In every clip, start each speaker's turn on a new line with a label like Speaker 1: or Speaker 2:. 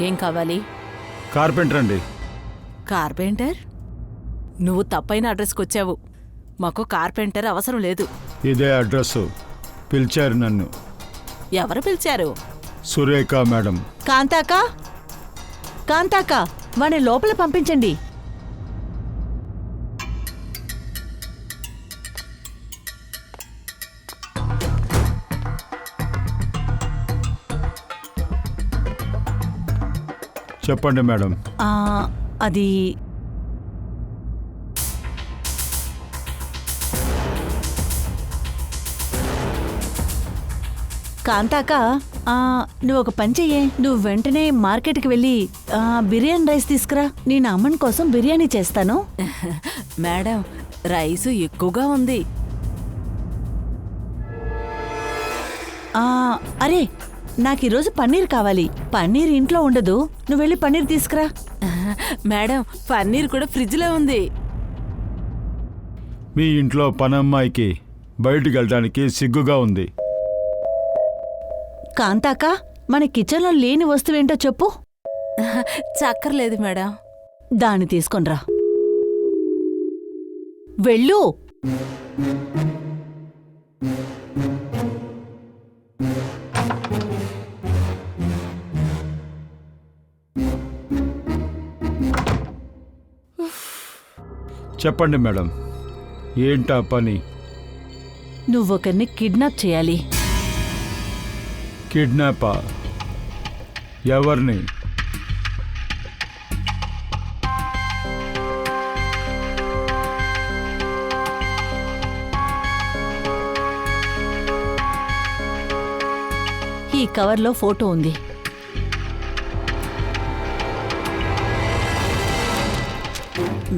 Speaker 1: ఏం కావాలి?
Speaker 2: కార్పెంటర్ అండి.
Speaker 1: కార్పెంటర్? నువ్వు తప్పైన అడ్రస్కి వచ్చావు. మాకు కార్పెంటర్ అవసరం లేదు.
Speaker 2: ఇదే అడ్రస్. పిలిచారు నన్ను.
Speaker 1: ఎవరు పిలిచారు?
Speaker 2: సురేఖ మేడం.
Speaker 3: కాంతాకా, కాంతాకా, వాడిని లోపల పంపించండి.
Speaker 2: చెప్పండి మేడం.
Speaker 3: అది కాంతాకా, నువ్వు ఒక పని చెయ్యే. నువ్వు వెంటనే మార్కెట్కి వెళ్ళి బిర్యానీ రైస్ తీసుకురా. నేను అమ్మన్ కోసం బిర్యానీ చేస్తాను.
Speaker 1: మేడం, రైసు ఎక్కువగా ఉంది.
Speaker 3: అరే, నాకు ఈరోజు పన్నీర్ కావాలి. పన్నీర్ ఇంట్లో ఉండదు. నువ్వు వెళ్ళి పన్నీర్ తీసుకురా.
Speaker 1: మేడం, పన్నీర్ కూడా ఫ్రిడ్జ్లో ఉంది.
Speaker 2: మీ ఇంట్లో పనమ్మాయికి బయటికి వెళ్ళడానికి సిగ్గుగా ఉంది.
Speaker 3: కాంతాకా, మన కిచెన్లో లేని వస్తువేంటో చెప్పు.
Speaker 1: చక్కర్లేదు మేడం.
Speaker 3: దాన్ని తీసుకొనిరా. వెళ్ళు.
Speaker 2: చెప్పండి మేడం, ఏంటా పని?
Speaker 3: నువ్వొకరిని కిడ్నాప్ చేయాలి.
Speaker 2: కిడ్నాపా? ఎవరిని?
Speaker 3: ఈ కవర్లో ఫోటో ఉంది.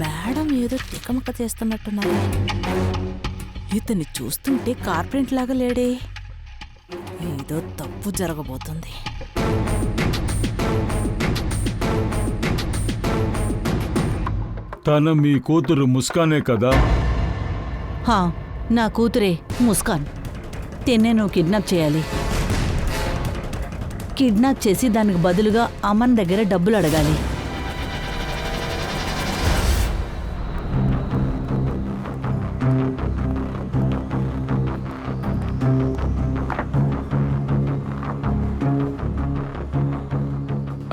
Speaker 1: మేడం ఏదో తికమక చేస్తున్నట్టున్నారు. ఇతన్ని చూస్తుంటే కార్పెంట్ లాగా లేడే. ఏదో తప్పు జరగబోతుంది.
Speaker 2: తను మీ కూతురు ముస్కానే కదా?
Speaker 3: హా, నా కూతురే ముస్కాన్. తిన్నే నువ్వు కిడ్నాప్ చేయాలి. కిడ్నాప్ చేసి దానికి బదులుగా అమన్ దగ్గర డబ్బులు అడగాలి.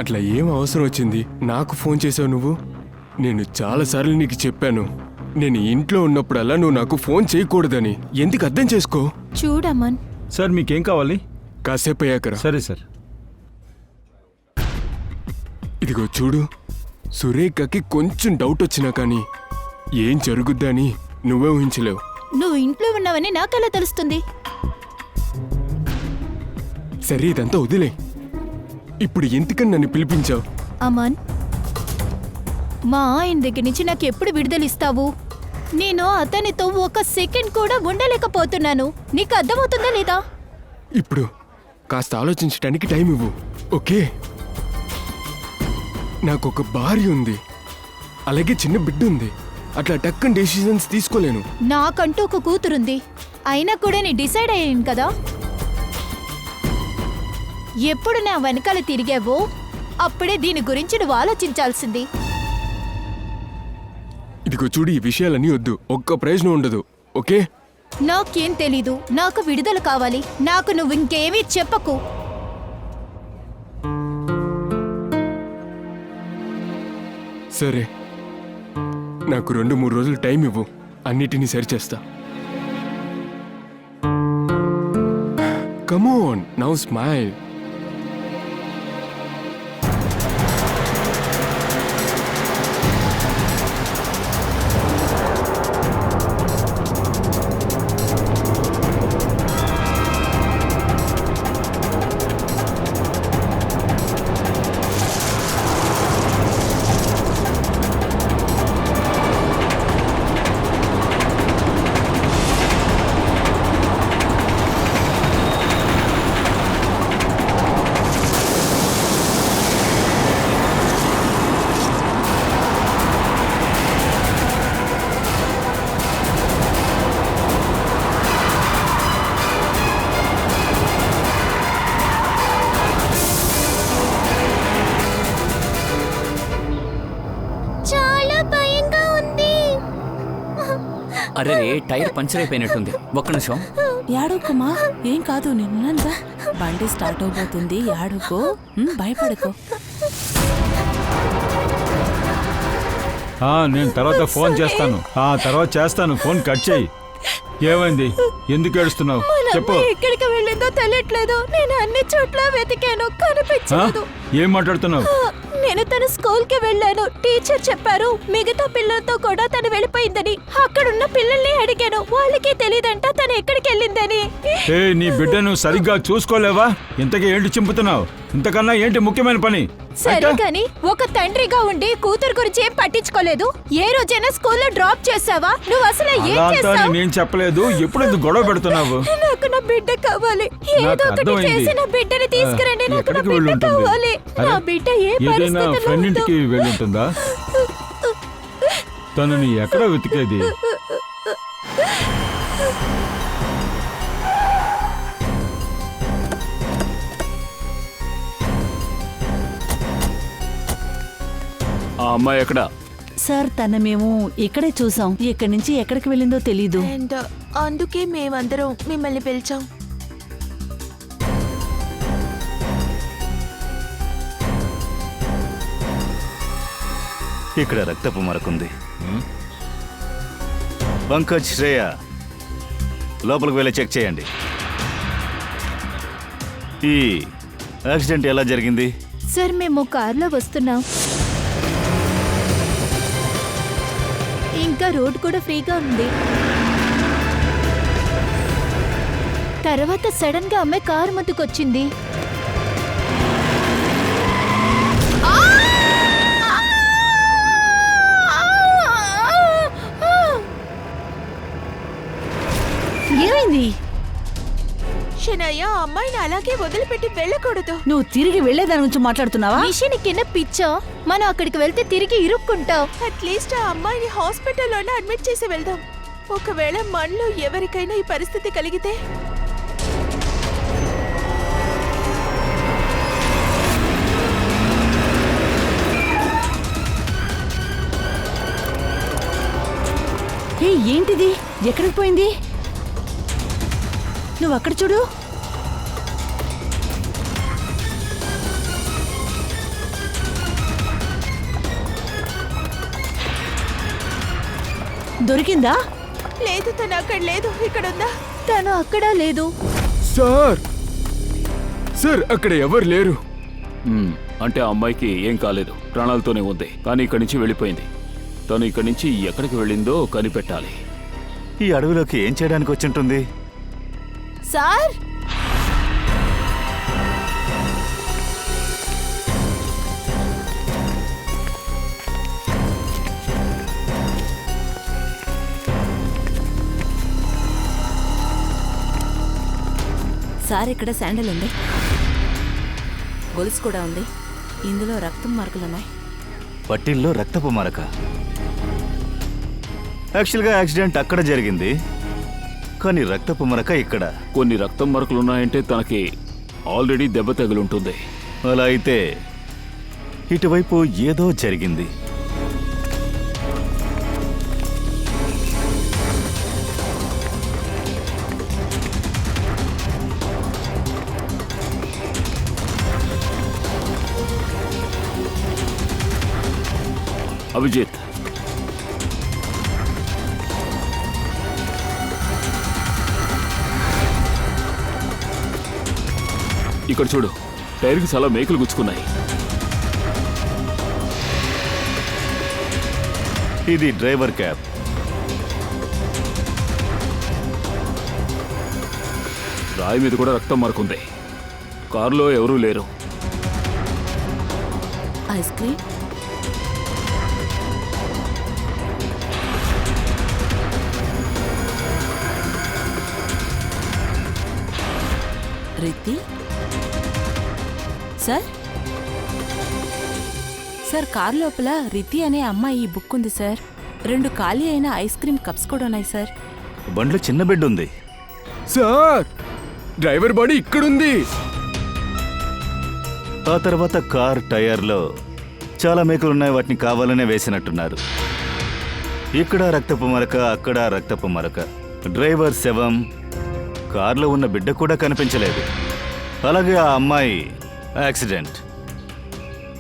Speaker 4: అట్లా ఏం అవసరం వచ్చింది? నాకు ఫోన్ చేసావు నువ్వు. నేను చాలాసార్లు నీకు చెప్పాను, నేను ఇంట్లో ఉన్నప్పుడల్లా నువ్వు నాకు ఫోన్ చేయకూడదని. ఎందుకు అర్థం చేసుకో.
Speaker 5: చూడమన్.
Speaker 2: సార్, మీకేం కావాలి?
Speaker 4: కాసేపు అయ్యాకరా.
Speaker 2: సరే సార్.
Speaker 4: ఇదిగో చూడు, సురేఖకి కొంచెం డౌట్ వచ్చినా కానీ ఏం జరుగుద్దని నువ్వే ఊహించలేవు.
Speaker 5: నువ్వు ఇంట్లో ఉన్నావని నాకెలా తెలుస్తుంది?
Speaker 4: సరే, ఇదంతా వదిలే. ఇప్పుడు ఎందుకని నన్ను పిలిపించావు?
Speaker 5: అమన్, మా ఆయన దగ్గర నుంచి నాకు ఎప్పుడు విడుదలిస్తావు? నేను అతనితో ఒక సెకండ్ కూడా ఉండలేకపోతున్నాను. నీకు అర్థమవుతుందా లేదా?
Speaker 4: ఇప్పుడు కాస్త ఆలోచించడానికి టైం ఇవ్వు, ఓకే? నాకు ఒక భార్య ఉంది, అలాగే చిన్న బిడ్డ ఉంది. అట్లా టక్కని డెసిషన్స్ తీసుకోలేను.
Speaker 5: నాకంటూ ఒక కూతురుంది, అయినా కూడా నేను డిసైడ్ అయ్యాను కదా. ఎప్పుడు నా వెనకాల తిరిగావో అప్పుడే దీని గురించి నువ్వు ఆలోచించాల్సింది.
Speaker 4: ఇదిగో చూడు, ఈ విషయాలన్నీ వద్దు. ఒక్క ప్రయోజనం ఉండదు, ఓకే?
Speaker 5: నాకేం తెలీదు. నాకు విడుదల కావాలి. నాకు నువ్వు ఇంకేమీ చెప్పకు.
Speaker 4: సరే, నాకు 2-3 రోజులు టైం ఇవ్వు, అన్నిటినీ సరిచేస్తా. Come on, now smile.
Speaker 6: అరే టైర్ పంచర్ అయిపోయినట్టుంది, ఒక్క నిమిషం.
Speaker 1: యాడుకోమా, ఏం కాదు, నిన్నందా. బండి స్టార్ట్ అవబోతుంది, యాడుకో, భయపడుకో.
Speaker 2: నేను తర్వాత ఫోన్ చేస్తాను. తర్వాత చేస్తాను, ఫోన్ కట్ చేయి. ఏమైంది, ఎందుకు ఏడుస్తున్నావు చెప్పు.
Speaker 5: ఎక్కడికి వెళ్ళిందో తెలియట్లేదు. నేను అన్ని చోట్ల వెతికాను, కనిపించలేదు.
Speaker 2: ఏం మాట్లాడుతున్నావు?
Speaker 5: నేను తన స్కూల్ కి వెళ్ళాను. టీచర్ చెప్పారు మిగతా పిల్లలతో కూడా తను వెళ్ళిపోయిందని. అక్కడున్న పిల్లల్ని అడిగాను, వాళ్ళకి తెలియదంట తను ఎక్కడికి వెళ్ళిందని.
Speaker 2: నీ బిడ్డను సరిగ్గా చూసుకోలేవా? ఇంతకీ ఏంటి చింపుతున్నావు? ఇంతకన్నా ఏంటి ముఖ్యమైన పని?
Speaker 5: సరే కానీ ఒక తండ్రిగా ఉండి కూతురు గురించి ఏం పట్టించుకోలేదు. ఏ రోజైనా స్కూల్లో డ్రాప్ చేసావా? నువ్వు అసలు ఏం
Speaker 2: అలా
Speaker 5: చేస్తావు?
Speaker 2: నేను చెప్పలేదు. ఎప్పుడు ఎందుకు గొడవ పెడుతున్నావు?
Speaker 5: నాకు నా బిడ్డ కావాలి. ఏదో ఒకటి
Speaker 2: అర్థమైంది.
Speaker 5: చేసి నా బిడ్డని తీసుకురండి. నాకు నా
Speaker 2: ఎక్కడికి
Speaker 5: బిడ్డ
Speaker 2: వెళ్ళుంటుంది?
Speaker 5: కావాలి. నా బిడ్డ ఏ
Speaker 2: ఏదైనా
Speaker 5: పరిస్థితుల్లో
Speaker 2: ఫ్రెండ్
Speaker 5: ఉందో.
Speaker 2: ఇంటికి వెళ్ళుంటుందా? తనని ఎక్కడ వెతికేది?
Speaker 6: ఆ అమ్మాయి ఎక్కడ?
Speaker 3: సార్ తన మేము ఇక్కడే చూసాం. ఇక్కడి నుంచి ఎక్కడికి వెళ్ళిందో తెలీదు.
Speaker 7: అండ్ అందుకే మేమందరం మిమ్మల్ని పిలిచాం.
Speaker 8: ఇక్కడ రక్తపు మరకుంది. పంకజ్, శ్రేయ లోపలికి వెళ్ళి చెక్ చేయండి. ఈ యాక్సిడెంట్ ఎలా జరిగింది?
Speaker 5: సార్ మేము కార్లో వస్తున్నాం. ఇంకా రోడ్ కూడా ఫ్రీగా ఉంది. తర్వాత సడన్ గా అమ్మాయి కారు ముందుకొచ్చింది.
Speaker 3: ఏమైంది?
Speaker 7: శనయ్య, ఆ అమ్మాయిని అలాగే వదిలిపెట్టి వెళ్ళకూడదు.
Speaker 3: నువ్వు తిరిగి వెళ్లేదాని గురించి మాట్లాడుతున్నావా?
Speaker 5: మిషన్ కింద పిచ్చా, మనం అక్కడికి వెళ్తే తిరిగి ఇరుక్కుంటాం.
Speaker 7: అట్లీస్ట్ ఆ అమ్మాయిని హాస్పిటల్లోనే అడ్మిట్ చేసి వెళ్దాం. ఒకవేళ మనలో ఎవరికైనా ఈ పరిస్థితి కలిగితే
Speaker 3: ఏంటిది? ఎక్కడికి పోయింది? నువ్వు అక్కడ చూడు. దొరికిందా?
Speaker 7: లేదు, తను అక్కడ లేదు. ఇక్కడ ఉందా?
Speaker 5: తను అక్కడ లేదు.
Speaker 4: సార్ సార్ అక్కడ ఎవరు లేరు.
Speaker 6: అంటే ఆ అమ్మాయికి ఏం కాలేదు, ప్రాణాలతోనే ఉంది. కానీ ఇక్కడి నుంచి వెళ్ళిపోయింది. తను ఇక్కడి నుంచి ఎక్కడికి వెళ్ళిందో కనిపెట్టాలి.
Speaker 8: ఈ అడవిలోకి ఏం చేయడానికి వచ్చింటుంది?
Speaker 7: సార్,
Speaker 1: సార్ ఇక్కడ శాండల్ ఉంది, గొలుసు కూడా ఉంది. ఇందులో రక్తం మార్కులున్నాయి.
Speaker 8: పట్టిల్లో రక్తపు మరక. యాక్చువల్గా యాక్సిడెంట్ అక్కడ జరిగింది, కానీ రక్తపు మరక ఇక్కడ.
Speaker 6: కొన్ని రక్తం మరకలున్నాయంటే తనకి ఆల్రెడీ దెబ్బ తగిలుంటుంది.
Speaker 8: అలా అయితే ఇటువైపు ఏదో జరిగింది.
Speaker 6: అభిజిత్, ఇక్కడ చూడు, టైర్కి చాలా మేకులు గుచ్చుకున్నాయి.
Speaker 8: ఇది డ్రైవర్ క్యాబ్.
Speaker 6: రాయి మీద కూడా రక్తం మరకుంది. కారులో ఎవరూ లేరు.
Speaker 1: Ice cream, Riti sir, sir car లోపల రితి అనే అమ్మాయి ఈ బుక్ ఉంది సార్. 2 ఖాళీ అయిన ఐస్ క్రీమ్ కప్స్ కూడా ఉన్నాయి సార్.
Speaker 8: బండ్లో చిన్న బెడ్ ఉంది.
Speaker 4: సార్ డ్రైవర్ బాడీ ఇక్కడుంది.
Speaker 8: ఆ తర్వాత కార్ టైర్లో చాలా మేకులున్నాయి, వాటిని కావాలనే వేసినట్టున్నారు. ఇక్కడ రక్తపు మరక, అక్కడ రక్తపు మరక. డ్రైవర్ శవం, కార్లో ఉన్న బిడ్డ కూడా కనిపించలేదు. అలాగే ఆ అమ్మాయి యాక్సిడెంట్.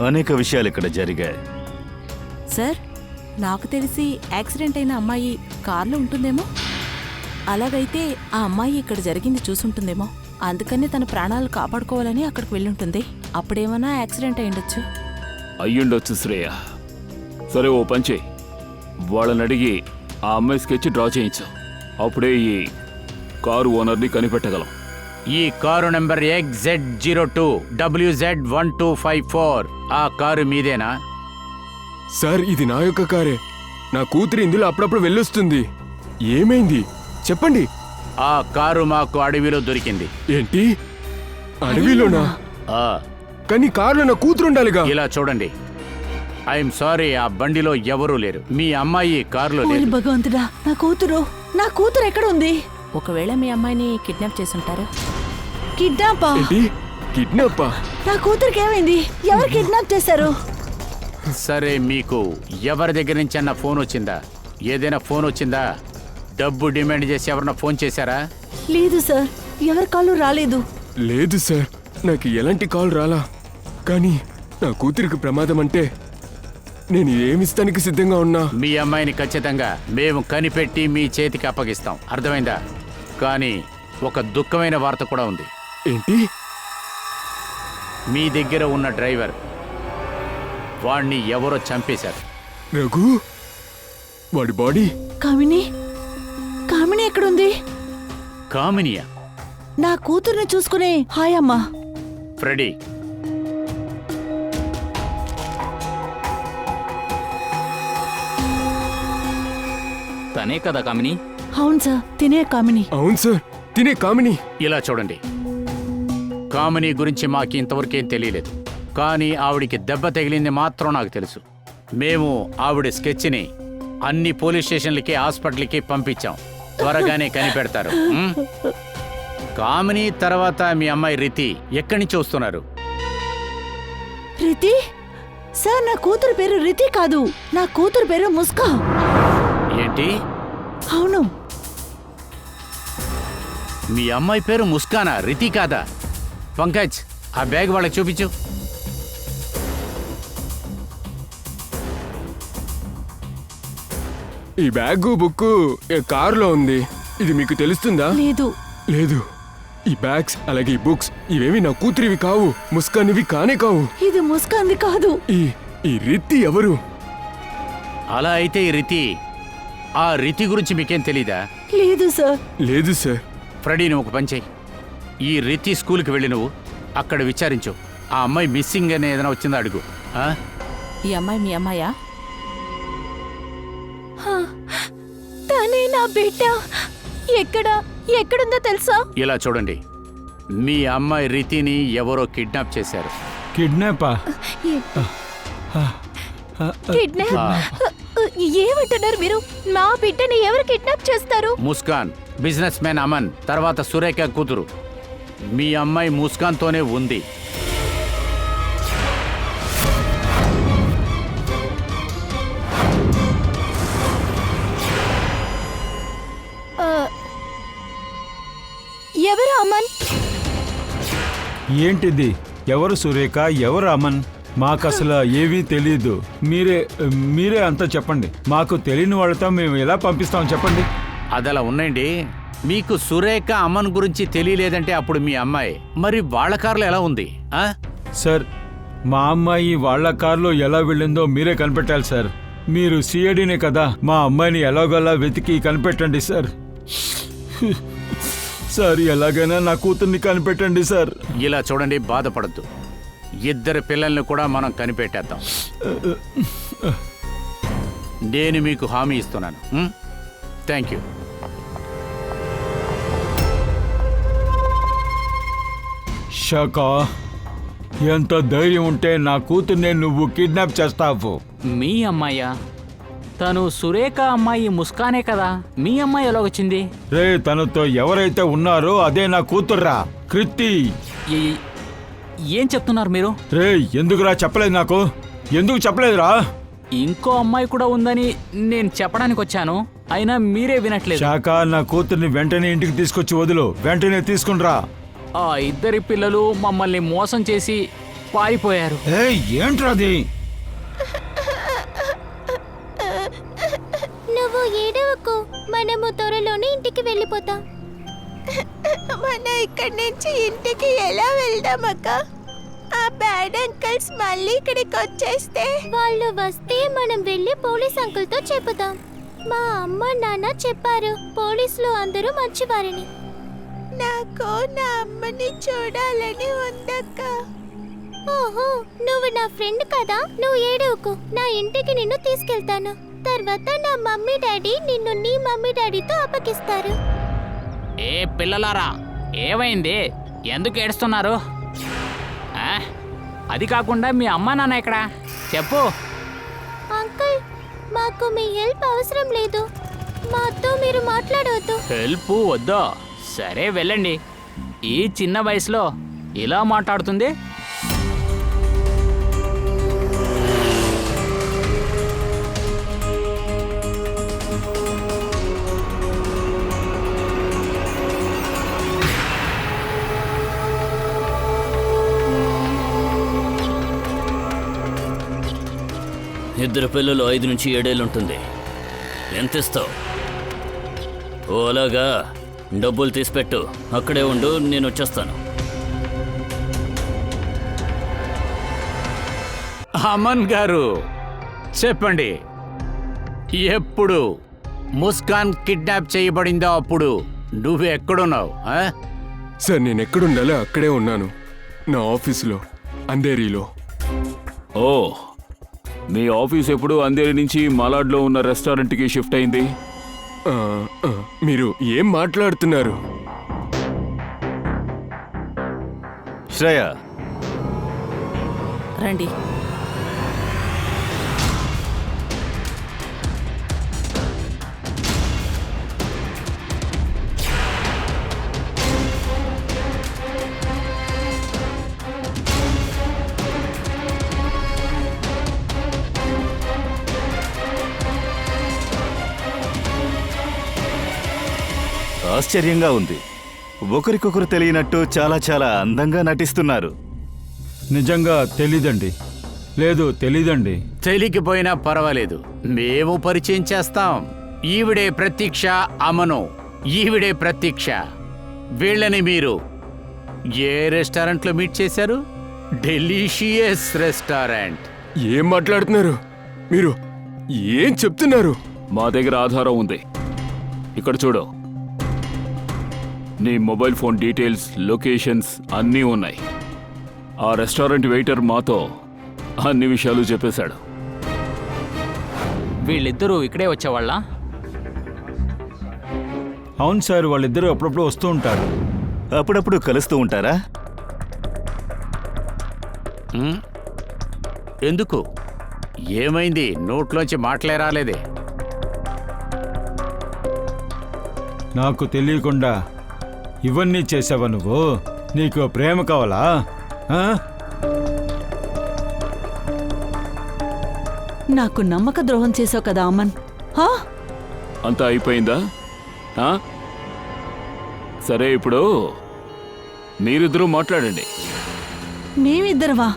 Speaker 8: అనేక విషయాలు ఇక్కడ జరిగాయి.
Speaker 1: సార్, నాకు తెలిసి యాక్సిడెంట్ అయిన అమ్మాయి కార్లో ఉంటుందేమో. అలాగైతే ఆ అమ్మాయి ఇక్కడ జరిగింది చూసుంటుందేమో. అందుకని తన ప్రాణాలు కాపాడుకోవాలని అక్కడికి వెళ్ళుంటుంది. అప్పుడేమన్నా యాక్సిడెంట్ అయ్యుండొచ్చు.
Speaker 6: అయ్యుండొచ్చు శ్రేయ. సరే, ఓ పంచే, వాళ్ళని అడిగి ఆ అమ్మాయి స్కెచ్ డ్రా చేయించు. అప్పుడే ఈ కారు ఓనర్ని కనిపెట్టగలం.
Speaker 9: ఈ కారు నెంబర్ XZ02 WZ1254 ఆ కారు మీదేనా?
Speaker 4: సార్, ఇది నా యొక్క కారే. నా కూతురు ఇందులో అప్పుడప్పుడు వెళ్ళొస్తుంది. ఏమైంది చెప్పండి.
Speaker 9: ఆ కారు మాకు అడవిలో దొరికింది.
Speaker 4: ఏంటి, అడవిలోనా?
Speaker 9: ఆ,
Speaker 4: కానీ కారులో నా కూతురు ఉండాలిగా.
Speaker 9: ఇలా చూడండి. ఐఎమ్ సారీ, ఆ బండిలో ఎవరూ లేరు. మీ అమ్మాయి కారులో
Speaker 3: ఓరి
Speaker 9: లేదు.
Speaker 3: భగవంతుడా, నా కూతురు ఎక్కడ ఉంది?
Speaker 1: ఒకవేళ మీ అమ్మాయిని కిడ్నాప్ చేసుంటారు.
Speaker 3: కిడ్నాపా?
Speaker 4: ఏంటి, కిడ్నాపా?
Speaker 3: నా కూతురికి ఏమైంది? ఎవరు కిడ్నాప్ చేశారు?
Speaker 9: సరే, మీకు ఎవరి దగ్గర నుంచి అన్న ఫోన్ వచ్చిందా? ఏదైనా ఫోన్ వచ్చిందా? డబ్బు డిమాండ్ చేసి ఎవరన్నా ఫోన్ చేశారా?
Speaker 3: లేదు సార్, ఎవరి కాళ్ళు రాలేదు.
Speaker 4: లేదు సార్, నాకు ఎలాంటి కాల్ రాలా. కానీ నా కూతురికి ప్రమాదం అంటే నేను ఏమిస్తానికి సిద్ధంగా ఉన్నా.
Speaker 9: మీ అమ్మాయిని ఖచ్చితంగా మేము కనిపెట్టి మీ చేతికి అప్పగిస్తాం, అర్థమైందా? కానీ ఒక దుఃఖమైన వార్త కూడా ఉంది.
Speaker 4: ఏంటి?
Speaker 9: మీ దగ్గర ఉన్న డ్రైవర్ వాణ్ణి ఎవరో చంపేశారు.
Speaker 4: రఘు, వాడి బాడీ?
Speaker 3: కామిని ఎక్కడుంది?
Speaker 9: కామినియా?
Speaker 3: నా కూతుర్ని చూసుకునే హాయమ్మా.
Speaker 9: ఫ్రెడీ,
Speaker 10: తనే కదా కామిని?
Speaker 3: అవును సార్, తినే కామిని.
Speaker 4: అవును సార్, తినే కామిని.
Speaker 9: ఇలా చూడండి, కామిని గురించి మాకు ఇంతవరకేం తెలియలేదు. కానీ ఆవిడికి దెబ్బ తగిలింది మాత్రం నాకు తెలుసు. మేము ఆవిడ స్కెచ్ని అన్ని పోలీస్ స్టేషన్లకి, హాస్పిటల్కి పంపించాం. త్వరగానే కనిపెడతారు. కామిని తర్వాత మీ అమ్మాయి రితి ఎక్కడి నుంచి వస్తున్నారు?
Speaker 3: రితి? సార్, నా కూతురు పేరు రితి కాదు, నా కూతురు పేరు ముస్కా.
Speaker 9: ఏంటి?
Speaker 3: అవును.
Speaker 9: మీ అమ్మాయి పేరు ముస్కానా, రితి కాదా? పంకజ్, ఆ బ్యాగ్ వాళ్ళకి చూపించు.
Speaker 4: ఈ బ్యాగు, బుక్కు కారులో ఉంది. ఇది మీకు తెలుస్తుందా?
Speaker 3: లేదు.
Speaker 4: లేదు. ఈ బ్యాగ్స్ అలాగే ఈ బుక్స్ ఇవేవి నా కూతురివి కావు. ముస్కానివి కానే కావు.
Speaker 3: ఇది ముస్కాంది కాదు.
Speaker 4: ఈ రితి ఎవరు?
Speaker 9: అలా అయితే ఈ రితి, ఆ రితి గురించి మీకేం తెలీదా?
Speaker 3: లేదు సార్.
Speaker 4: లేదు సార్.
Speaker 9: ఫ్రెడీ, నువ్వు ఒక పని చెయ్యి. ఈ రితి స్కూల్కి వెళ్ళి నువ్వు అక్కడ విచారించు. ఆ అమ్మాయి మిస్సింగ్ అని ఏదైనా వచ్చిందో అడుగు.
Speaker 1: ఈ అమ్మాయి మీ అమ్మాయా?
Speaker 5: తనే నా బిడ్డ. ఎక్కడుందో తెలుసా?
Speaker 9: ఇలా చూడండి, మీ అమ్మాయి రితిని ఎవరో కిడ్నాప్ చేశారు.
Speaker 2: కిడ్నాపా?
Speaker 5: కిడ్నాప్? ఏమంటున్నారు మీరు? మా బిడ్డని ఎవరు కిడ్నాప్ చేస్తారు?
Speaker 9: ముస్కాన్, బిజినెస్ మ్యాన్ అమన్, తర్వాత సురేఖ కూతురు. మీ అమ్మాయి ముస్కాన్తోనే ఉంది.
Speaker 5: ఎవరు అమన్?
Speaker 2: ఏంటిది? ఎవరు సురేఖ, ఎవరు అమన్? మాకసలు ఏవీ తెలీదు. మీరే అంతా చెప్పండి. మాకు తెలియని వాళ్ళతో మేము ఎలా పంపిస్తాం చెప్పండి.
Speaker 9: అదలా ఉన్నాయండి. మీకు సురేఖ అమన్ గురించి తెలియలేదంటే అప్పుడు మీ అమ్మాయి మరి వాళ్ళ కారులో ఎలా ఉంది?
Speaker 2: సార్, మా అమ్మాయి వాళ్ళ కారులో ఎలా వెళ్ళిందో మీరే కనిపెట్టాలి సార్. మీరు సిఐడినే కదా, మా అమ్మాయిని ఎలాగోలా వెతికి కనిపెట్టండి సార్. సార్, ఎలాగైనా నా కూతుర్ని కనిపెట్టండి సార్.
Speaker 9: ఇలా చూడండి, బాధపడద్దు. ఇద్దరు పిల్లల్ని కూడా మనం కనిపెట్టేద్దాం. నేను మీకు హామీ ఇస్తున్నాను. Thank you.
Speaker 2: షకా, ఎంత ధైర్యం ఉంటే నా కూతుర్నే నువ్వు కిడ్నాప్ చేస్తావు?
Speaker 10: మీ అమ్మాయ్యా? తను సురేఖ అమ్మాయి ముస్కానే కదా. మీ అమ్మాయి ఎలా వచ్చింది?
Speaker 2: రే, తనతో ఎవరైతే ఉన్నారో అదే నా కూతుర్రా, కృతి.
Speaker 10: ఏం చెప్తున్నారు మీరు?
Speaker 2: రే, ఎందుకురా చెప్పలేదు నాకు? ఎందుకు చెప్పలేదురా?
Speaker 10: ఇంకో అమ్మాయి కూడా ఉందని నేను చెప్పడానికి వచ్చాను, అయినా మీరే వినట్లేదు.
Speaker 2: శాఖ, నా కూతుర్ని వెంటనే ఇంటికి తీసుకొచ్చి వదులు. వెంటనే తీసుకునిరా.
Speaker 10: ఆ ఇద్దరి పిల్లలు మమ్మల్ని మోసం చేసి పారిపోయారు.
Speaker 2: ఏంట్రాది?
Speaker 5: నువ్వు ఏడవకు, మనము త్వరలోనే ఇంటికి వెళ్ళిపోతాం.
Speaker 7: మన ఇక్కడి నుంచి ఇంటికి ఎలా వెళ్దామక్క? ఆ బ్యాడ్ అంకల్స్ మళ్ళీ ఇక్కడికి వచ్చేస్తే?
Speaker 5: వాళ్ళు వస్తే మనం వెళ్ళి పోలీస్ అంకుల్తో చెప్పుదాం. మా అమ్మ నాన్న చెప్పారు పోలీసులు అందరూ మంచివారిని.
Speaker 7: నాకు నా అమ్మని చూడాలని ఉందక్క.
Speaker 5: ఓహో, నువ్వు నా ఫ్రెండ్ కదా, నువ్వు ఏడవకు. నా ఇంటికి నిన్ను తీసుకెళ్తాను. తర్వాత నా మమ్మీ డాడీ నిన్ను నీ మమ్మీ డాడీతో అప్పగిస్తారు.
Speaker 10: ఏ పిల్లలారా, ఏమైంది? ఎందుకు ఏడుస్తున్నారు? అది కాకుండా మీ అమ్మా నాన్న ఎక్కడా చెప్పు.
Speaker 5: అంకుల్, మాకు మీ హెల్ప్ అవసరం లేదు. మాతో మీరు మాట్లాడవద్దు.
Speaker 10: హెల్ప్ వద్దా? సరే వెళ్ళండి. ఈ చిన్న వయసులో ఇలా మాట్లాడుతుంది.
Speaker 11: ఇద్దరు పిల్లలు 5 నుంచి 7 ఏళ్ళు ఉంటుంది. ఎంత ఇస్తావు? ఓ అలాగా, డబ్బులు తీసిపెట్టు. అక్కడే ఉండు, నేను వచ్చేస్తాను.
Speaker 9: అమన్ గారు చెప్పండి, ఎప్పుడు ముస్కాన్ కిడ్నాప్ చేయబడిందో అప్పుడు నువ్వు ఎక్కడున్నావు?
Speaker 4: సార్, నేను ఎక్కడుండాలో అక్కడే ఉన్నాను. నా ఆఫీసులో, అంధేరిలో.
Speaker 6: ఓ, మీ ఆఫీస్ ఎప్పుడు అంధేరి నుంచి మలాడ్లో ఉన్న రెస్టారెంట్కి షిఫ్ట్ అయింది?
Speaker 4: మీరు ఏం మాట్లాడుతున్నారు?
Speaker 8: శ్రేయ,
Speaker 1: రండి.
Speaker 8: ఆశ్చర్యంగా ఉంది. ఒకరికొకరు తెలియనట్టు చాలా చాలా అందంగా నటిస్తున్నారు.
Speaker 2: నిజంగా తెలీదండి. లేదు, తెలీదండి.
Speaker 9: తెలియకపోయినా పర్వాలేదు, మేము పరిచయం చేస్తాం. ఈవిడే ప్రతీక్ష, అమను. ఈవిడే ప్రతీక్ష. వీళ్ళని మీరు ఏ రెస్టారెంట్లో మీట్ చేశారు? Delicious restaurant.
Speaker 4: ఏం మాట్లాడుతున్నారు మీరు? ఏం చెప్తున్నారు?
Speaker 6: మా దగ్గర ఆధారం ఉంది. ఇక్కడ చూడు, నీ మొబైల్ ఫోన్ డీటెయిల్స్, లొకేషన్స్ అన్నీ ఉన్నాయి. ఆ రెస్టారెంట్ వెయిటర్ మాతో అన్ని విషయాలు చెప్పేశాడు.
Speaker 10: వీళ్ళిద్దరూ ఇక్కడే వచ్చేవాళ్ళ?
Speaker 2: అవును సార్, వాళ్ళిద్దరూ అప్పుడప్పుడు వస్తూ ఉంటారు.
Speaker 8: అప్పుడప్పుడు కలుస్తూ ఉంటారా?
Speaker 9: ఎందుకు? ఏమైంది? నోట్లోంచి మాటలే రాలేదే.
Speaker 2: నాకు తెలియకుండా ఇవన్నీ చేసావా నువ్వు? నీకు ప్రేమ కావాలా?
Speaker 3: నాకు నమ్మక ద్రోహం చేసావు కదా అమన్.
Speaker 6: అంతా అయిపోయిందా? సరే, ఇప్పుడు మీరిద్దరూ మాట్లాడండి.
Speaker 3: మేమిద్దరవా?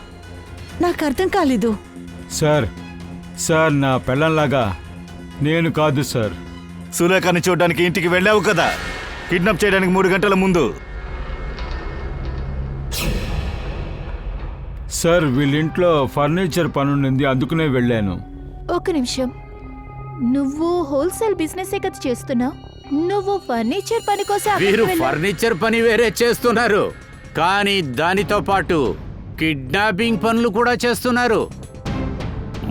Speaker 3: నాకు అర్థం కాలేదు.
Speaker 2: సార్, నా పెళ్ళంలాగా నేను కాదు సార్.
Speaker 8: సులేఖని చూడడానికి ఇంటికి వెళ్ళావు కదా, కిడ్నాప్ చేయడానికి 3 గంటల ముందు.
Speaker 2: సార్, వీళ్ళింట్లో ఫర్నిచర్ పనుండింది, అందుకునే వెళ్ళాను.
Speaker 5: ఒక నిమిషం, నువ్వు హోల్సేల్ బిజినెస్ కదా చేస్తున్నావు? నువ్వు ఫర్నిచర్ పని కోసం
Speaker 9: వీరు ఫర్నిచర్ పని వేరే చేస్తున్నారు, కానీ దానితో పాటు కిడ్నాపింగ్ పనులు కూడా చేస్తున్నారు.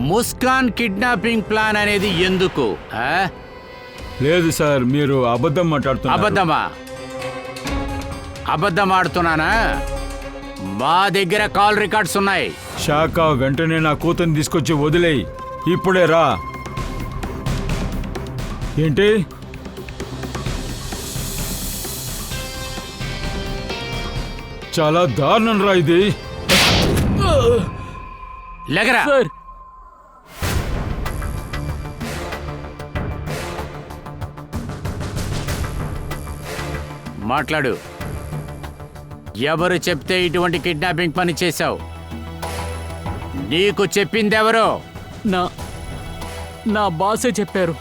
Speaker 9: ముస్కాన్ కిడ్నాపింగ్ ప్లాన్ అనేది ఎందుకు?
Speaker 2: లేదు సార్, మీరు అబద్ధం మాట్లాడుతున్నారు.
Speaker 9: అబద్ధమా? అబద్ధం ఆడుతున్నానా? మా దగ్గర కాల్ రికార్డ్స్ ఉన్నాయి.
Speaker 2: శాఖ, వెంటనే నా కూతుర్ని తీసుకొచ్చి వదిలేయి. ఇప్పుడే రా. ఏంటి? చాలా దారుణం రా ఇది.
Speaker 9: లగరా. మాట్లాడు. ఎవరు చెప్తే ఇటువంటి కిడ్నాపింగ్ పని చేశావు? నీకు చెప్పిందెవరో?
Speaker 10: నా బాసే చెప్పారు.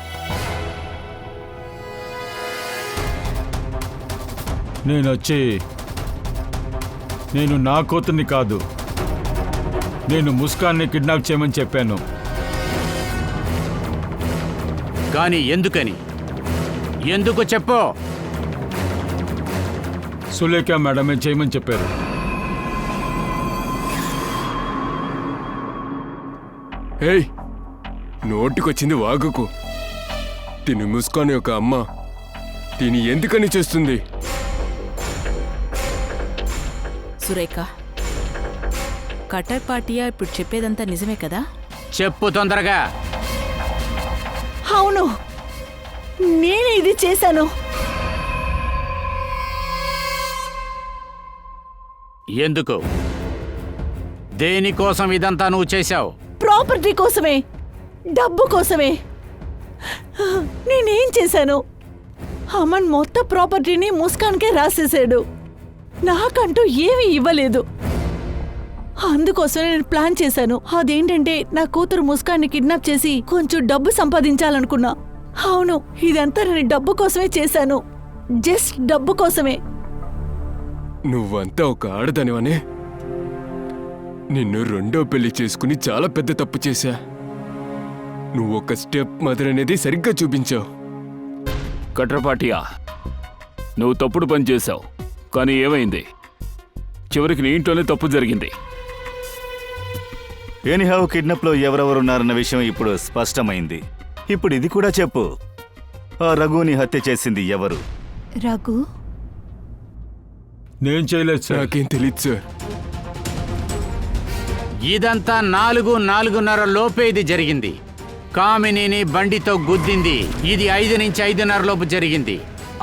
Speaker 2: నేను నా కూతుర్ని కాదు, నేను ముస్కాన్ని కిడ్నాప్ చేయమని చెప్పాను.
Speaker 9: కానీ ఎందుకని? ఎందుకు చెప్పు.
Speaker 2: సులేఖ మేడమే చేయమని చెప్పారు.
Speaker 4: ఏయ్, నోటికొచ్చింది వాగుకు. తిని ముస్కాన్ యొక్క అమ్మ తిని ఎందుకని చేస్తుంది?
Speaker 1: సురేఖ, కటర్ పాటియా ఇప్పుడు చెప్పేదంతా నిజమే కదా?
Speaker 9: చెప్పు తొందరగా.
Speaker 3: అవును, నేనే ఇది చేశాను.
Speaker 9: ఎందుకు? దేనికోసం ఇదంతా నువ్వు చేశావు?
Speaker 3: ప్రాపర్టీ కోసమే, డబ్బు కోసమే. నేనేం చేశాను? అమన్ మొత్తం ప్రాపర్టీని ముస్కాన్కే రాసేసాడు. నాకంటూ ఏమీ ఇవ్వలేదు. అందుకోసమే నేను ప్లాన్ చేశాను. అదేంటంటే నా కూతురు ముస్కాన్ని కిడ్నాప్ చేసి కొంచెం డబ్బు సంపాదించాలనుకున్నా. అవును, ఇదంతా నేను డబ్బు కోసమే చేశాను. జస్ట్ డబ్బు కోసమే.
Speaker 4: నువ్వంతా ఒక ఆడదానివనే. నిన్ను రెండో పెళ్లి చేసుకుని చాలా పెద్ద తప్పు చేశా. నువ్వు ఒక స్టెప్ మదర్ అనేది సరిగ్గా చూపించావు.
Speaker 6: కట్రపాటియా, నువ్వు తప్పుడు పని చేశావు. కానీ ఏమైంది? చివరికి నీ ఇంట్లోనే తప్పు జరిగింది.
Speaker 8: ఎనీహౌ కిడ్నాప్లో ఎవరెవరున్నారన్న విషయం ఇప్పుడు స్పష్టమైంది. ఇప్పుడు ఇది కూడా చెప్పు, ఆ రఘుని హత్య చేసింది ఎవరు?
Speaker 5: రఘు?
Speaker 2: నేను చేయలేదు సార్.
Speaker 4: నాకేం తెలియదు సార్.
Speaker 9: ఇదంతా 4-4:30 లోపే ఇది జరిగింది. కామినిని బండితో గుద్దింది. ఇది 5 నుంచి 5:30 లోపు జరిగింది.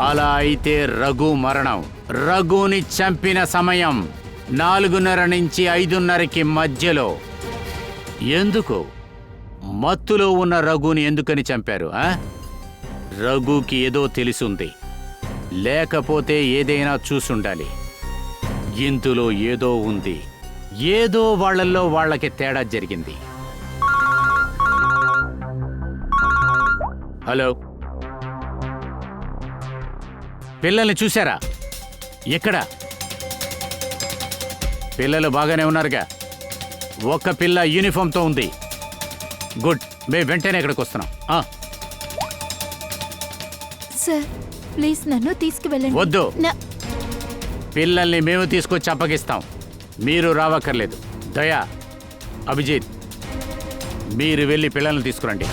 Speaker 9: అలా అయితే రఘు మరణం, రఘుని చంపిన సమయం 4:30 నుంచి 5:30కి మధ్యలో. ఎందుకు? మత్తులో ఉన్న రఘుని ఎందుకని చంపారు? రఘుకి ఏదో తెలిసుంది, లేకపోతే ఏదైనా చూసుండాలి. ఇందులో ఏదో ఉంది. ఏదో వాళ్ళల్లో వాళ్ళకి తేడా జరిగింది. హలో, పిల్లల్ని చూసారా? ఎక్కడ? పిల్లలు బాగానే ఉన్నారుగా? ఒక్క పిల్ల యూనిఫామ్తో ఉంది. గుడ్, మేము వెంటనే ఇక్కడికి వస్తున్నాం.
Speaker 5: సార్ ప్లీజ్ నన్ను తీసుకువెళ్ళండి.
Speaker 9: వద్దు, పిల్లల్ని మేము తీసుకొచ్చి అప్పగిస్తాం. మీరు రావక్కర్లేదు. దయా, అభిజిత్, మీరు వెళ్ళి పిల్లల్ని తీసుకురండి.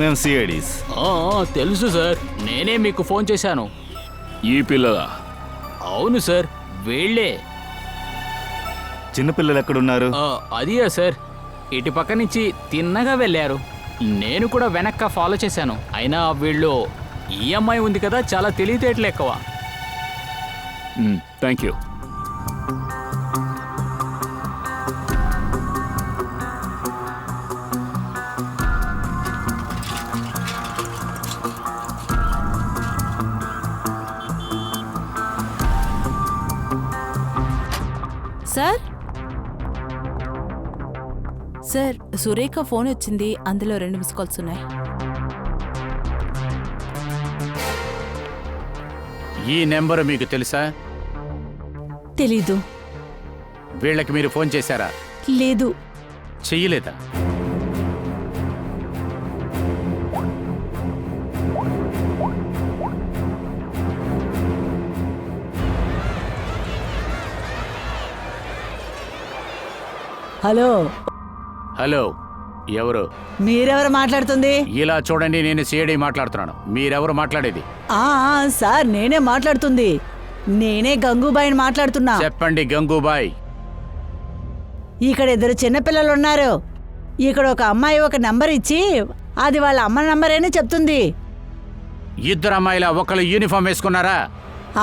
Speaker 8: మేము సిఐడీస్.
Speaker 10: తెలుసు సార్, నేనే మీకు ఫోన్ చేశాను.
Speaker 6: ఈ పిల్లలా?
Speaker 10: అవును సార్, వీళ్ళే.
Speaker 8: చిన్నపిల్లలు ఎక్కడున్నారు?
Speaker 10: అదియా సార్, ఇటు పక్క నుంచి తిన్నగా వెళ్ళారు. నేను కూడా వెనక్క ఫాలో చేశాను. అయినా వీళ్ళు ఈ అమ్మాయి ఉంది కదా, చాలా తెలివితేటలు ఎక్కువ.
Speaker 6: Thank you.
Speaker 1: Sir, sir, Surekha phone వచ్చింది. అందులో 2 మిస్ కాల్స్ ఉన్నాయి.
Speaker 9: ఈ నెంబరు మీకు తెలుసా?
Speaker 3: తెలీదు.
Speaker 9: వీళ్ళకి మీరు ఫోన్ చేశారా?
Speaker 3: లేదు.
Speaker 9: చెయ్యలేదా?
Speaker 3: హలో.
Speaker 9: హలో, ఎవరు?
Speaker 3: మీరెవరు మాట్లాడుతుంది?
Speaker 9: ఇలా చూడండి, నేను సిఐడి మాట్లాడుతున్నాను. మీరెవరు మాట్లాడేది?
Speaker 3: సార్, నేనే మాట్లాడుతుంది. నేనే గంగూబాయిని మాట్లాడుతున్నా.
Speaker 9: చెప్పండి గంగూబాయ్.
Speaker 3: ఇక్కడ 2 చిన్నపిల్లలు ఉన్నారు. ఇక్కడ ఒక అమ్మాయి ఒక నంబర్ ఇచ్చి అది వాళ్ళ అమ్మ నంబరేనే చెప్తుంది.
Speaker 9: 2 అమ్మాయిల ఒకళ్ళు యూనిఫామ్ వేసుకున్నారా?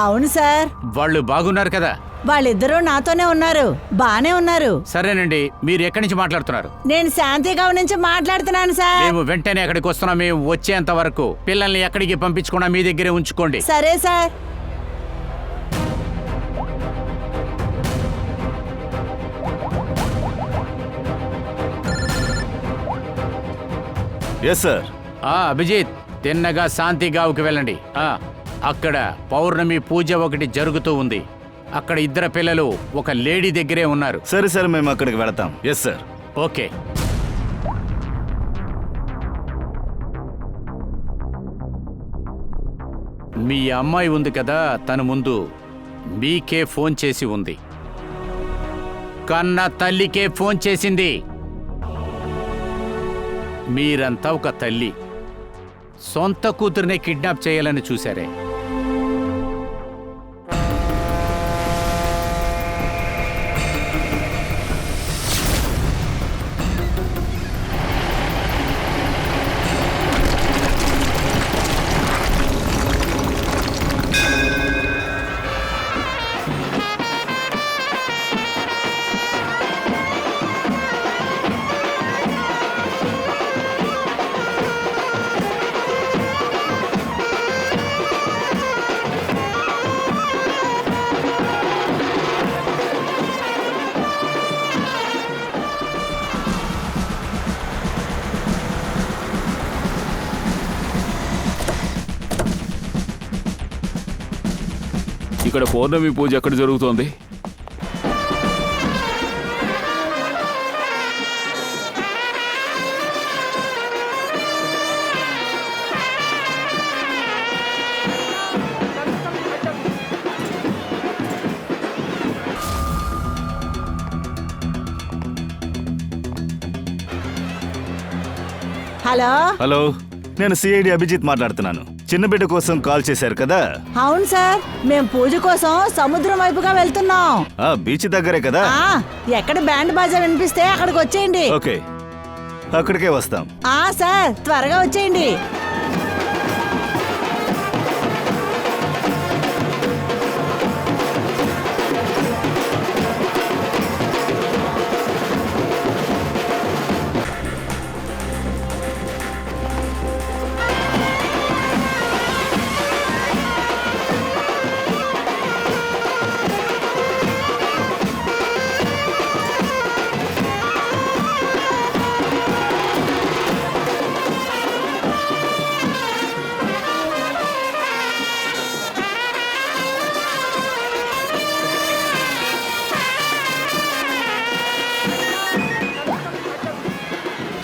Speaker 3: అవును సార్.
Speaker 9: వాళ్ళు బాగున్నారు కదా?
Speaker 3: వాళ్ళిద్దరూ నాతోనే ఉన్నారు, బానే ఉన్నారు.
Speaker 9: సరేనండి, మీరు ఎక్కడి నుంచి మాట్లాడుతున్నారు?
Speaker 3: నేను శాంతిగావ్ నుంచి మాట్లాడుతున్నాను సార్.
Speaker 9: మేము వెంటనే అక్కడికి వస్తున్నాం. మేము వచ్చేంత వరకు పిల్లల్ని ఎక్కడికి పంపించకుండా మీ దగ్గరే ఉంచుకోండి.
Speaker 3: సరే సార్.
Speaker 8: Yes sir.
Speaker 9: అభిజిత్, తిన్నగా శాంతిగావ్కి వెళ్ళండి. అక్కడ పౌర్ణమి పూజ ఒకటి జరుగుతూ ఉంది. అక్కడ ఇద్దరు పిల్లలు ఒక లేడీ దగ్గరే ఉన్నారు.
Speaker 8: సరే సార్, మేము అక్కడికి వెళతాం. Yes sir.
Speaker 9: ఓకే. మీ అమ్మాయి ఉంది కదా, తను ముందు మీకే ఫోన్ చేసి ఉంది. కన్న తల్లికే ఫోన్ చేసింది. మీరంతా ఒక తల్లి సొంత కూతుర్నే కిడ్నాప్ చేయాలని చూశారే.
Speaker 6: ఇక్కడ పౌర్ణమి పూజ ఎక్కడ జరుగుతోంది?
Speaker 3: హలో.
Speaker 8: హలో, నేను సిఐడి అభిజిత్ మాట్లాడుతున్నాను. చిన్న బిడ్డ కోసం కాల్ చేశారు కదా?
Speaker 3: అవును సార్, మేం పూజ కోసం సముద్రం వైపుగా వెళ్తున్నాం.
Speaker 8: బీచ్ దగ్గరే కదా?
Speaker 3: ఎక్కడ బ్యాండ్ బాజా వినిపిస్తే అక్కడికి వచ్చేయండి.
Speaker 8: ఓకే, అక్కడికే వస్తాం.
Speaker 3: సార్, త్వరగా వచ్చేయండి.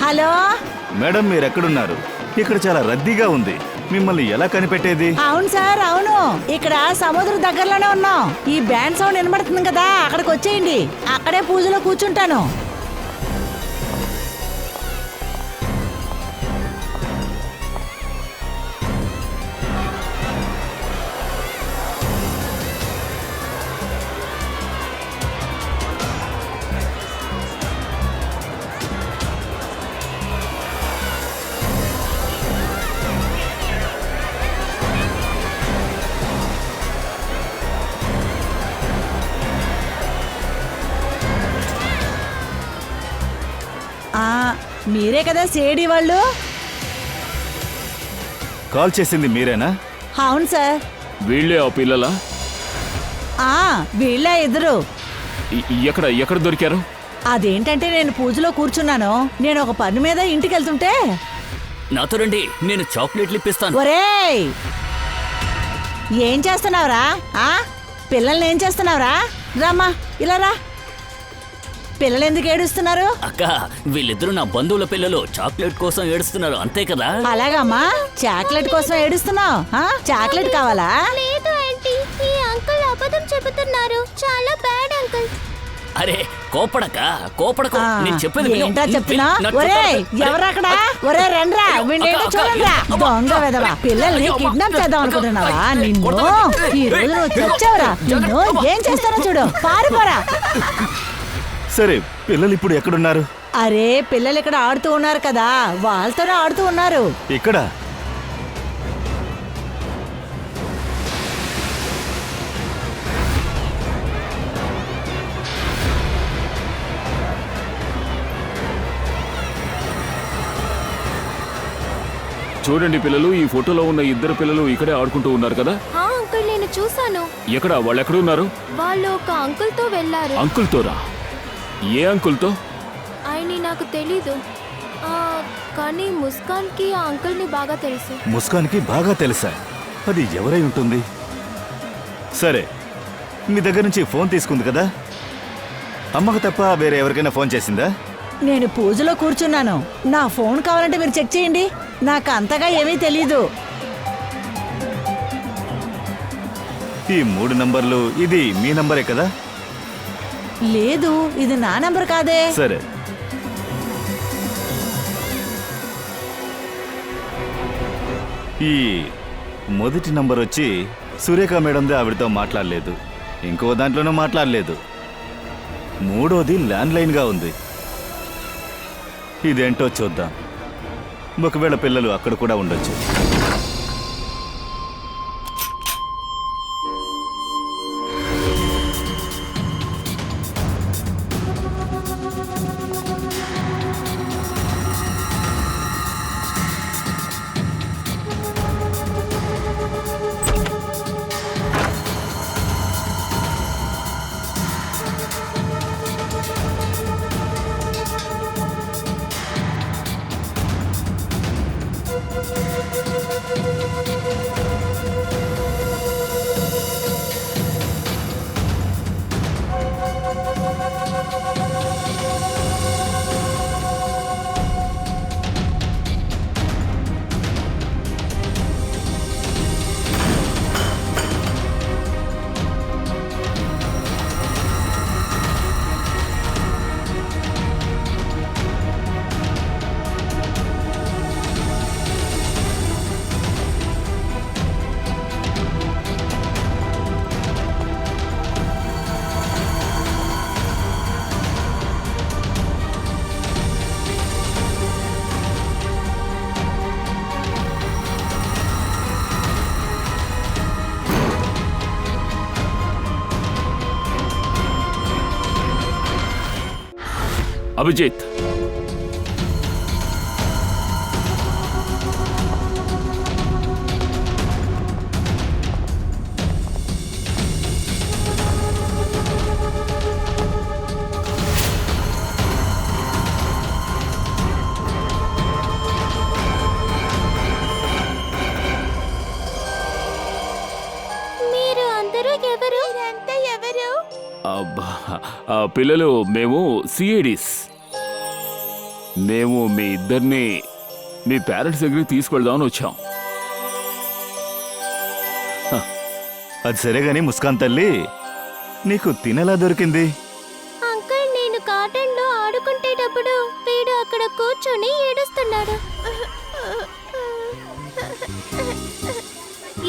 Speaker 3: హలో
Speaker 8: మేడం, మీరు ఎక్కడున్నారు? ఇక్కడ చాలా రద్దీగా ఉంది. మిమ్మల్ని ఎలా కనిపెట్టేది?
Speaker 3: అవును సార్, అవును. ఇక్కడ సముద్రం దగ్గరలోనే ఉన్నాం. ఈ బ్యాండ్ సౌండ్ వినబడుతుంది కదా, అక్కడికి వచ్చేయండి. అక్కడే పూజలో కూర్చుంటాను. మీరే కదా సేడి వాళ్ళు?
Speaker 8: కాల్ చేసింది మీరేనా?
Speaker 3: అవును సార్.
Speaker 6: వీళ్ళే ఆ పిల్లలా?
Speaker 3: వీళ్ళే ఇద్దరు.
Speaker 6: ఎక్కడ ఎక్కడ దొరికారు?
Speaker 3: అదేంటంటే నేను పూజలో కూర్చున్నాను. నేను ఒక పని మీద ఇంటికి వెళ్తుంటే.
Speaker 11: నాతో రండి, నేను చాక్లెట్లు ఇప్పిస్తాను.
Speaker 3: ఒరేయ్, ఏం చేస్తున్నావురా? పిల్లల్ని ఏం చేస్తున్నావురా? రామ్మా, ఇలా రా. పిల్లలు ఎందుకు ఏడుస్తున్నారు?
Speaker 11: అక్క, వీళ్ళిద్దరూ నా బంధువుల పిల్లలు. చాక్లెట్ కోసం ఏడుస్తున్నారు, అంతే కదా?
Speaker 3: అలాగమ్మా, చాక్లెట్ కోసం ఏడుస్తున్నావు? చాక్లెట్ కావాలా?
Speaker 7: లేదు ఆంటీ, ఈ అంకుల్ అబద్ధం చెబుతున్నారు. చాలా బ్యాడ్ అంకుల్.
Speaker 11: అరే కోపడక, కోపడకు. నేను చెప్పేది విను.
Speaker 3: ఏంటా చెప్తున్నా?
Speaker 11: నాకు
Speaker 3: ఒరేయ్,
Speaker 11: చెప్పు.
Speaker 3: ఎవరక్కడ? ఒరే రండ్రా, వీడేంటో చూడండిరా. దొంగ వెదవా, పిల్లల్ని కిడ్నాప్ చేద్దాం అనుకుంటున్నావా? నిన్ను ఈ రోజు నువ్వు చచ్చావురా. నిన్ను ఏం చేస్తానో చూడు. పారిపోరా.
Speaker 8: సరే, పిల్లలు ఇప్పుడు ఎక్కడున్నారు?
Speaker 3: అరే, పిల్లలు ఇక్కడ ఆడుతూ ఉన్నారు కదా, వాళ్ళతోనే ఆడుతూ ఉన్నారు.
Speaker 8: ఇక్కడ?
Speaker 6: చూడండి పిల్లలు, ఈ ఫోటోలో ఉన్న ఇద్దరు పిల్లలు ఇక్కడే ఆడుకుంటూ ఉన్నారు కదా.
Speaker 5: అంకుల్ నేను చూసాను.
Speaker 6: ఎక్కడ వాళ్ళు ఎక్కడున్నారు?
Speaker 5: వాళ్ళు ఒక అంకుల్ తో వెళ్ళారు.
Speaker 6: అంకుల్తోరా? ఏ అంకుల్తో?
Speaker 5: ఆయన నాకు తెలీదు, కానీ ముస్కాన్ కి ఆ అంకుల్ ని బాగా తెలుసు.
Speaker 8: ముస్కాన్కి బాగా తెలుసా? అది ఎవరై ఉంటుంది? సరే, మీ దగ్గర నుంచి ఫోన్ తీసుకుంది కదా, అమ్మకు తప్ప వేరే ఎవరికైనా ఫోన్ చేసిందా?
Speaker 3: నేను పూజలో కూర్చున్నాను. నా ఫోన్ కావాలంటే మీరు చెక్ చేయండి. నాకు అంతగా ఏమీ తెలీదు.
Speaker 8: ఈ 3 నంబర్లు ఇది మీ నంబరే కదా?
Speaker 3: లేదు, ఇది నా నంబర్ కాదే.
Speaker 8: సరే, ఈ మొదటి నంబర్ వచ్చి సురేఖ మేడందే, ఆవిడతో మాట్లాడలేదు. ఇంకో దాంట్లోనూ మాట్లాడలేదు. మూడోది ల్యాండ్ లైన్గా ఉంది. ఇదేంటో చూద్దాం. ఒకవేళ పిల్లలు అక్కడ కూడా ఉండొచ్చు.
Speaker 6: అభిజిత్,
Speaker 5: మీరు అందరూ ఎవరు? ఇదంతా ఎవరు?
Speaker 6: పిల్లలు మేము సిఐడిస్. మేము మీ ఇద్దరిని మీ పేరెంట్స్ దగ్గరికి తీసుకెళ్దామని వచ్చాం.
Speaker 8: అది సరే గాని ముస్కాన్ తల్లి, నీకు తినేలా దొరికింది?
Speaker 5: అంకుల్, నేను గార్డెన్ లో ఆడుకుంటేటప్పుడు వీడు అక్కడ కూర్చొని ఏడుస్తున్నాడు.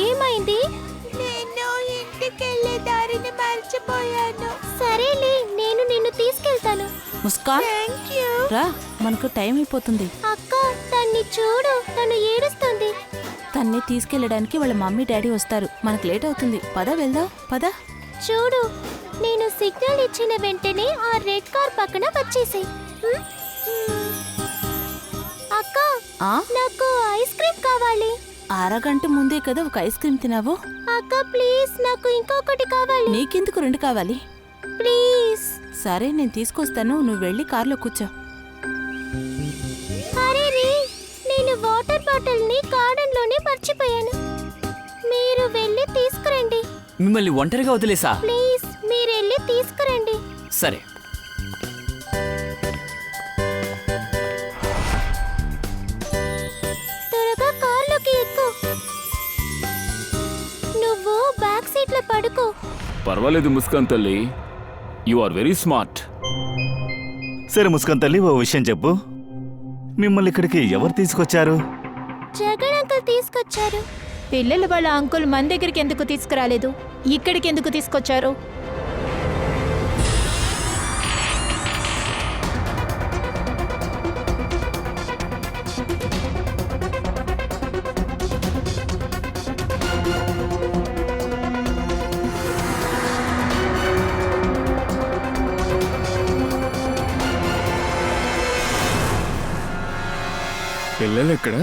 Speaker 5: ఏమైంది?
Speaker 7: నేను ఇంటికెళ్ళే దారిని మర్చిపోయాను.
Speaker 5: సరేలే, నేను నిన్ను తీసుకెళ్తాను.
Speaker 1: ముస్కాన్, రా, మనకు టైం అయిపోతుంది.
Speaker 5: అక్క, తన్ని చూడు, తను ఏడుస్తుంది.
Speaker 1: తన్ని తీసుకెళ్ళడానికి వాళ్ళ మమ్మీ డాడీ వస్తారు. మనకు లేట్ అవుతుంది. పద వెళ్దాం, పద.
Speaker 5: చూడు, నేను సిగ్నల్ ఇచ్చిన వెంటనే ఆ రెడ్ కార్ పక్కన వచ్చేసాయి. అక్క, నాకు ఐస్ క్రీమ్ కావాలి.
Speaker 1: అరగంట ముందే కదా ఒక ఐస్ క్రీమ్ తినావు.
Speaker 5: అక్క ప్లీజ్, నాకు ఇంకొకటి కావాలి.
Speaker 1: నీకెందుకు 2 కావాలి?
Speaker 5: ప్లీజ్.
Speaker 1: సరే, నేను తీసుకొస్తాను. నువ్వు వెళ్ళి కార్లో కూర్చో.
Speaker 5: అరే రే, నేను వాటర్ బాటిల్ ని గార్డెన్ లోనే మర్చిపోయాను. మీరు వెళ్ళి తీసుకురండి.
Speaker 10: మిమ్మల్ని ఒంటరిగా వదిలేసా?
Speaker 5: ప్లీజ్, మీరు వెళ్ళి తీసుకురండి.
Speaker 10: సరే.
Speaker 5: త్వరగా కార్లోకి ఎక్కు. నువ్వు బ్యాక్ సీట్ లో పడుకో.
Speaker 6: పర్వాలేదు ముస్కాన్ తల్లి, యు ఆర్ వెరీ స్మార్ట్.
Speaker 8: సరే ముస్కాన్ తల్లి, ఓ విషయం చెప్పు. మిమ్మల్ని ఇక్కడికి ఎవరు తీసుకొచ్చారు?
Speaker 5: జగన్ అంకుల్ తీసుకొచ్చారు. పిల్లలు వాళ్ళ అంకుల్ మన దగ్గరికి ఎందుకు తీసుకురాలేదు? ఇక్కడికి ఎందుకు తీసుకొచ్చారు?
Speaker 4: పిల్లలు ఎక్కడా?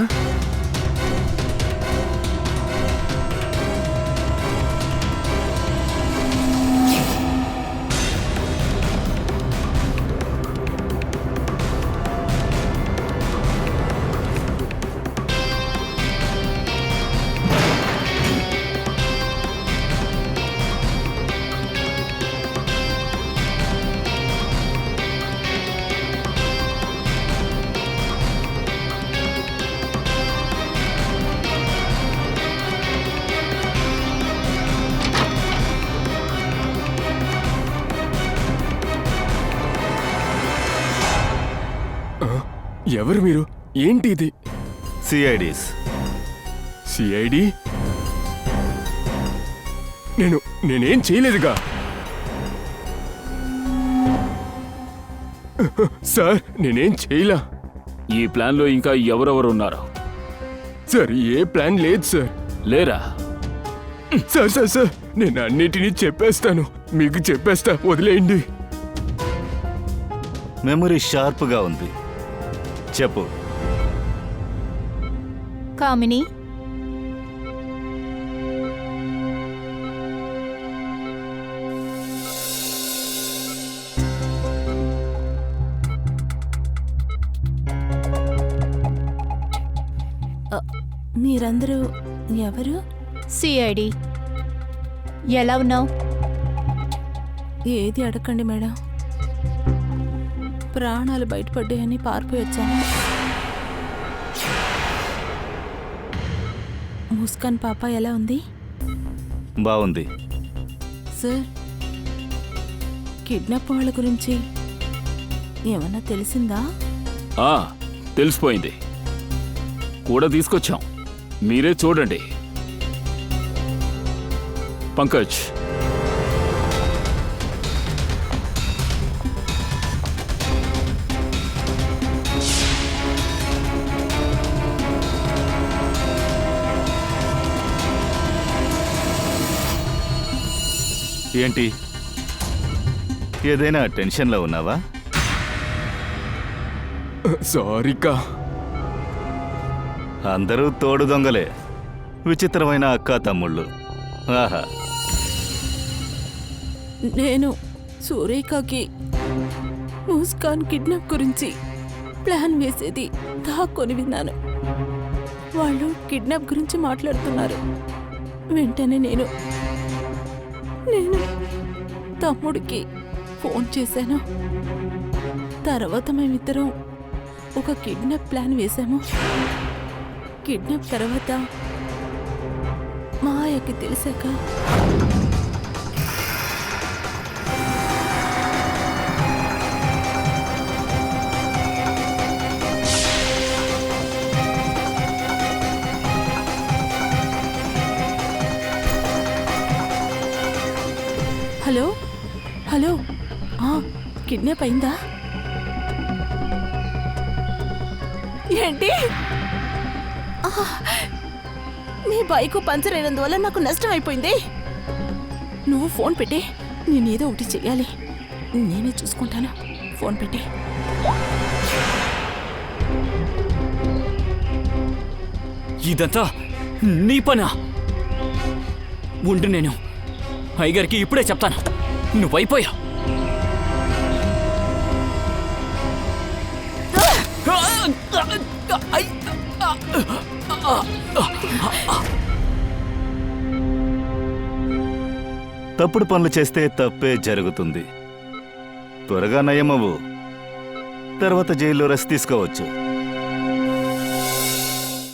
Speaker 4: ఎవరు మీరు? ఏంటి ఇది?
Speaker 8: సిఐడీస్.
Speaker 4: సిఐడి? నేనేం చేయలేదుగా సార్, నేనేం చేయలా.
Speaker 6: ఈ ప్లాన్లో ఇంకా ఎవరెవరు ఉన్నారు?
Speaker 4: సార్, ఏ ప్లాన్ లేదు సార్.
Speaker 6: లేరా?
Speaker 4: సార్ నేను అన్నిటినీ చెప్పేస్తాను, మీకు చెప్పేస్తా, వదిలేయండి.
Speaker 8: మెమరీ షార్ప్గా ఉంది. చెప్పు.
Speaker 5: కామిని,
Speaker 1: మీరందరూ ఎవరు?
Speaker 5: సిఐడి. ఎలా ఉన్నావు?
Speaker 1: ఏది అడగండి మేడం. ప్రాణాలు బయటపడ్డాయని పారిపోయి వచ్చాను. ముస్కాన్ పాప ఎలా ఉంది?
Speaker 8: బాగుంది.
Speaker 1: సార్, కిడ్నాప్ వాళ్ళ గురించి ఏమన్నా తెలిసిందా?
Speaker 6: తెలిసిపోయింది. కూడా తీసుకొచ్చాం, మీరే చూడండి. పంకజ్,
Speaker 8: ఏంటి, ఏదైనా టెన్షన్లో ఉన్నావా?
Speaker 4: సారీకా.
Speaker 8: అందరూ తోడు దొంగలే, విచిత్రమైన అక్క తమ్ముళ్ళు. ఆహా.
Speaker 1: నేను సూరేఖకి ముస్కాన్ కిడ్నాప్ గురించి ప్లాన్ వేసేది దాక్కొని విన్నాను. వాళ్ళు కిడ్నాప్ గురించి మాట్లాడుతున్నారు. వెంటనే నేను తమ్ముడికి ఫోన్ చేశాను. తర్వాత మేమిద్దరం ఒక కిడ్నాప్ ప్లాన్ వేశాము. కిడ్నాప్ తర్వాత మాయకి తెలిసాక హలో హలో కిడ్నాప్ అయిందా? ఏంటి? నీ బైకు పంచర్ అయినందువల్ల నాకు నష్టం అయిపోయింది. నువ్వు ఫోన్ పెట్టి, నేనేదో ఒకటి చెయ్యాలి. నేనే చూసుకుంటాను. ఫోన్ పెట్టి.
Speaker 10: ఇదంతా నీ పనా? ఉండు, నేను అయ్యగారికి ఇప్పుడే చెప్తాను. నువ్వైపోయా.
Speaker 8: తప్పుడు పనులు చేస్తే తప్పే జరుగుతుంది. త్వరగా నయమవు, తర్వాత జైల్లో రెస్ట్ తీసుకోవచ్చు.